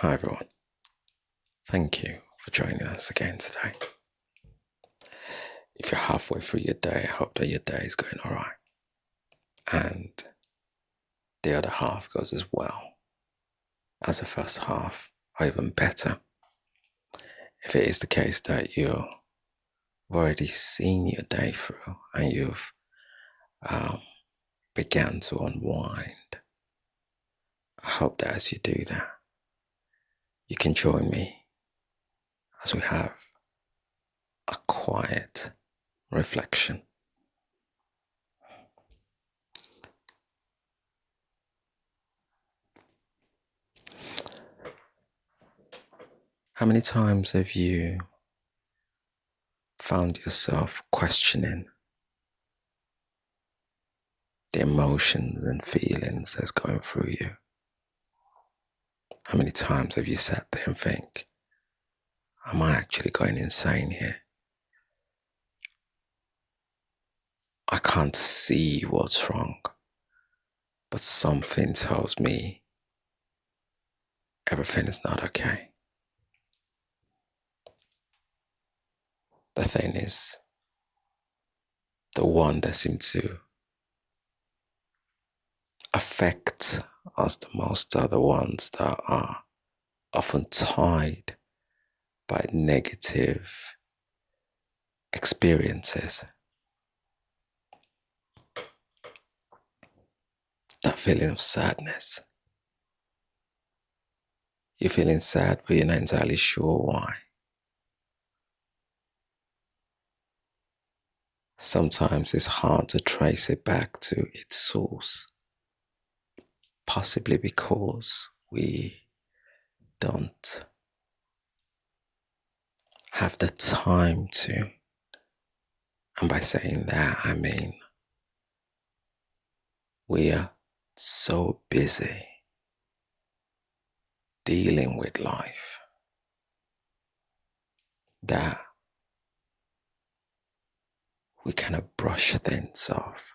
Hi everyone, thank you for joining us again today. If you're halfway through your day, I hope that your day is going all right. And the other half goes as well as the first half, or even better. If it is the case that you've already seen your day through and you've began to unwind, I hope that as you do that, you can join me as we have a quiet reflection. How many times have you found yourself questioning the emotions and feelings that's going through you? How many times have you sat there and think, am I actually going insane here? I can't see what's wrong, but something tells me everything is not okay. The thing is, the one that seems to affect us the most are the ones that are often tied by negative experiences. That feeling of sadness. You're feeling sad, but you're not entirely sure why. Sometimes it's hard to trace it back to its source, possibly because we don't have the time to. And by saying that, I mean we are so busy dealing with life that we kind of brush things off.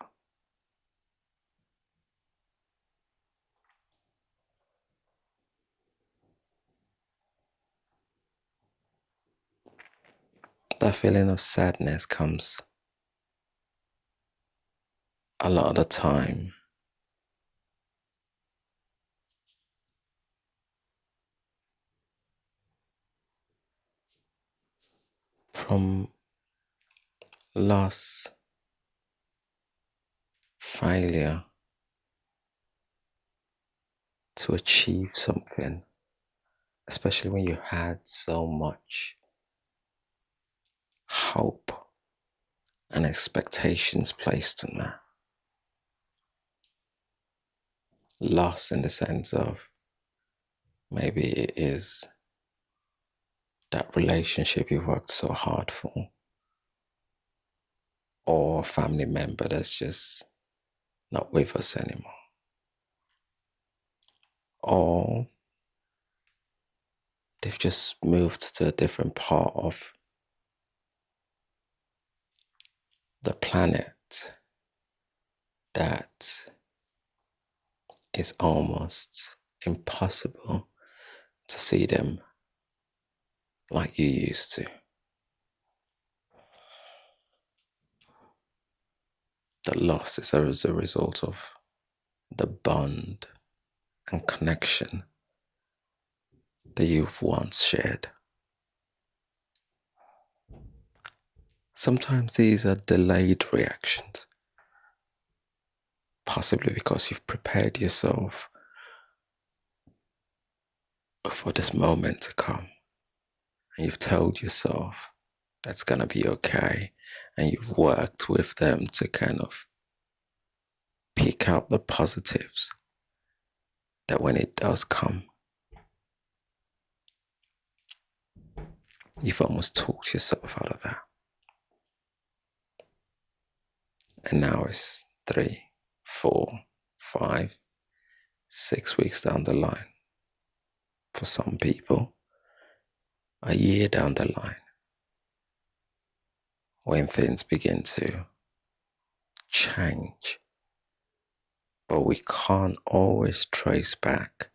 That feeling of sadness comes a lot of the time from loss, failure to achieve something, especially when you had so much hope and expectations placed on that. Loss in the sense of maybe it is that relationship you've worked so hard for, or a family member that's just not with us anymore, or they've just moved to a different part of the planet that is almost impossible to see them like you used to. The loss is as a result of the bond and connection that you've once shared. Sometimes these are delayed reactions, possibly because you've prepared yourself for this moment to come. And you've told yourself that's going to be okay. And you've worked with them to kind of pick out the positives that when it does come, you've almost talked yourself out of that. And now it's 3, 4, 5, 6 weeks down the line. For some people, a year down the line, when things begin to change. But we can't always trace back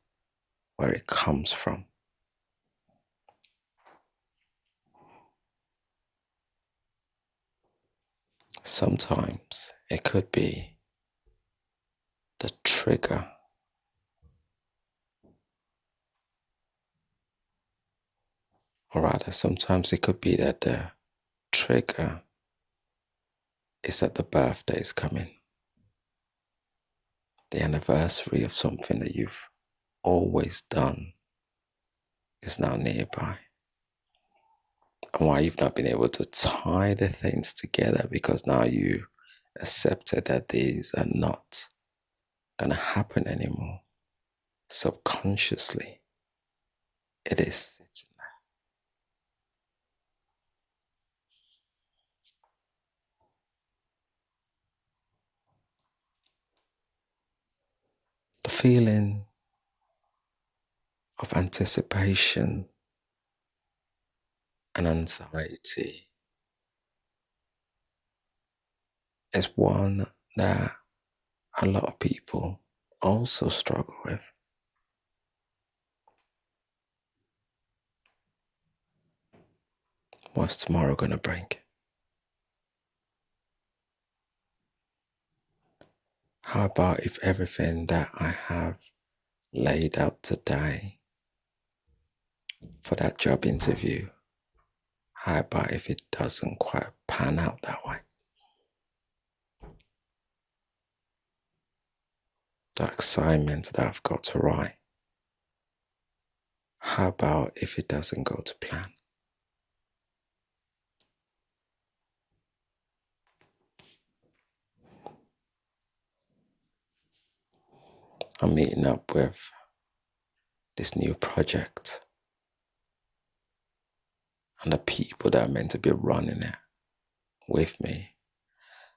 where it comes from. Sometimes it could be the trigger, or rather, sometimes it could be that the trigger is that the birthday is coming. The anniversary of something that you've always done is now nearby. And why you've not been able to tie the things together, because now you accepted that these are not going to happen anymore. Subconsciously, it is. It's the feeling of anticipation and anxiety is one that a lot of people also struggle with. What's tomorrow going to bring? How about if everything that I have laid out today for that job interview, how about if it doesn't quite pan out that way? The assignment that I've got to write, how about if it doesn't go to plan? I'm meeting up with this new project, and the people that are meant to be running it with me,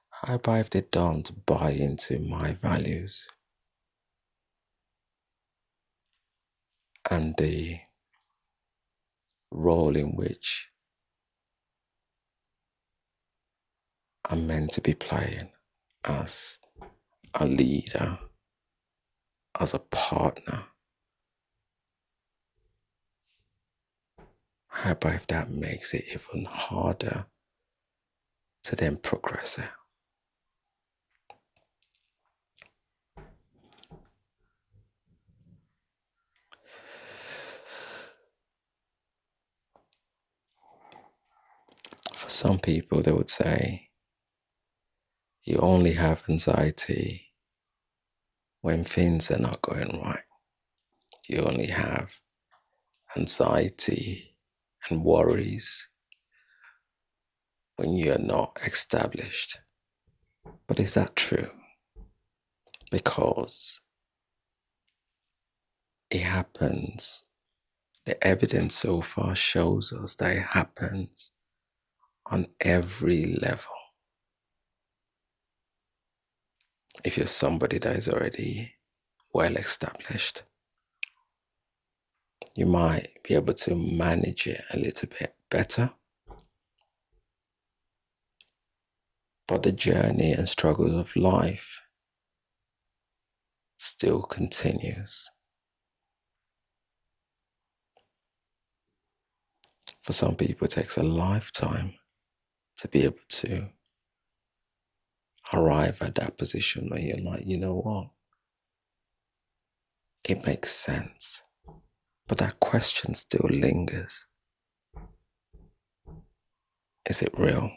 how about if they don't buy into my values and the role in which I'm meant to be playing as a leader, as a partner? How about if that makes it even harder to then progress it? For some people, they would say you only have anxiety when things are not going right. You only have anxiety and worries when you're not established. But is that true? Because it happens, the evidence so far shows us that it happens on every level. If you're somebody that is already well established, you might be able to manage it a little bit better. But the journey and struggles of life still continues. For some people, it takes a lifetime to be able to arrive at that position where you're like, you know what? It makes sense. But that question still lingers. Is it real?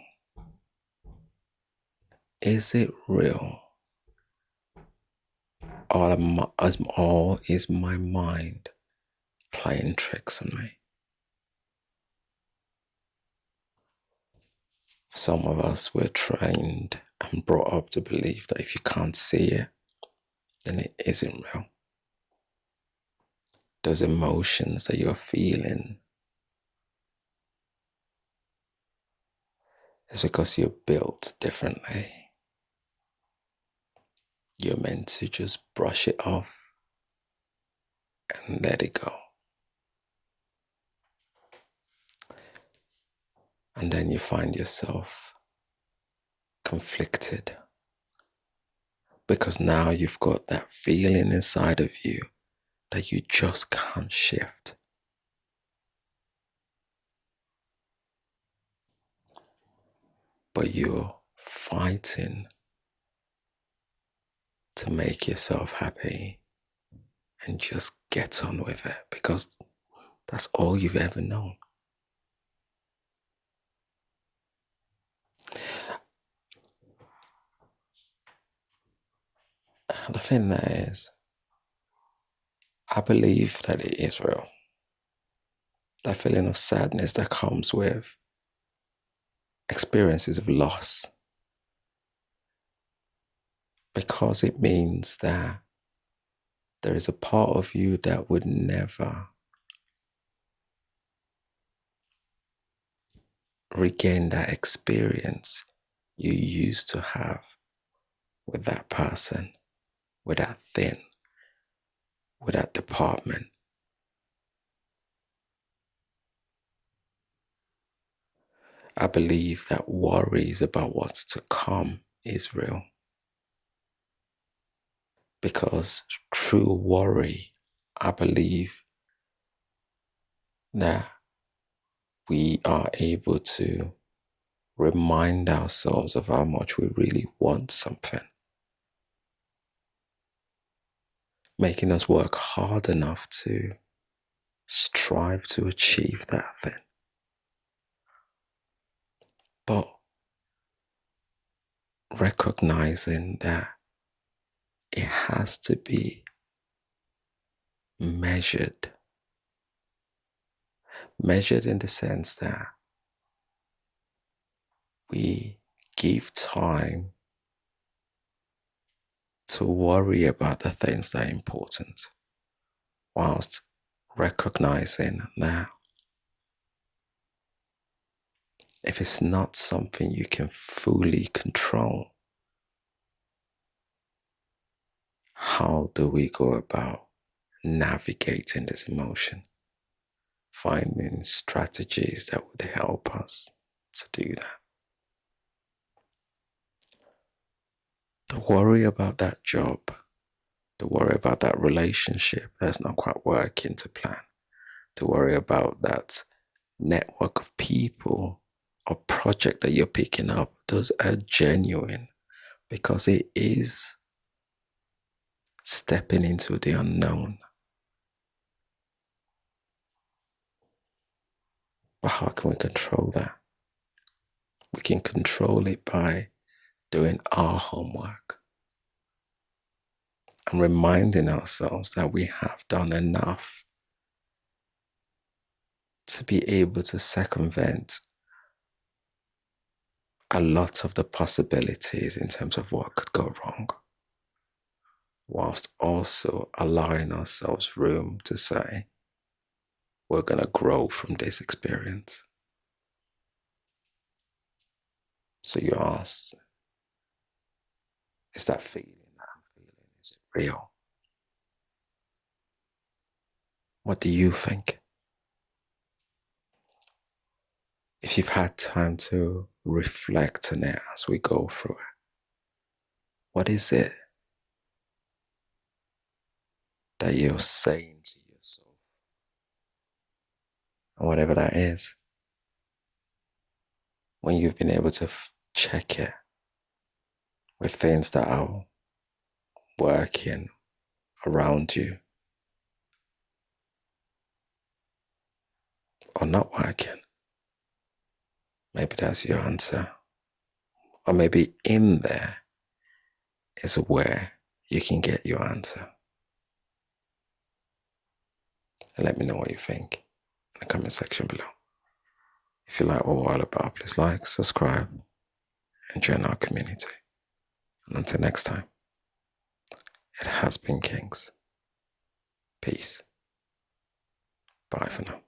Is it real? Or is my mind playing tricks on me? Some of us were trained and brought up to believe that if you can't see it, then it isn't real. Those emotions that you're feeling is because you're built differently. You're meant to just brush it off and let it go. And then you find yourself conflicted because now you've got that feeling inside of you that you just can't shift. But you're fighting to make yourself happy and just get on with it because that's all you've ever known. The thing that is, I believe that it is real. That feeling of sadness that comes with experiences of loss, because it means that there is a part of you that would never regain that experience you used to have with that person, with that thing, with that department. I believe that worries about what's to come is real. Because through worry, I believe that we are able to remind ourselves of how much we really want something, making us work hard enough to strive to achieve that thing. But recognizing that it has to be measured, measured in the sense that we give time to worry about the things that are important, whilst recognizing that if it's not something you can fully control, how do we go about navigating this emotion? Finding strategies that would help us to do that. The worry about that job, the worry about that relationship that's not quite working to plan, to worry about that network of people or project that you're picking up, those are genuine because it is stepping into the unknown. But how can we control that? We can control it by doing our homework and reminding ourselves that we have done enough to be able to circumvent a lot of the possibilities in terms of what could go wrong, whilst also allowing ourselves room to say, we're going to grow from this experience. So you asked, is that feeling that I'm feeling, is it real? What do you think? If you've had time to reflect on it as we go through it, what is it that you're saying to yourself? And whatever that is, when you've been able to check it with things that are working around you or not working, maybe that's your answer. Or maybe in there is where you can get your answer. And let me know what you think in the comment section below. If you like what we're all about, please like, subscribe, and join our community. And until next time, it has been Kings. Peace. Bye for now.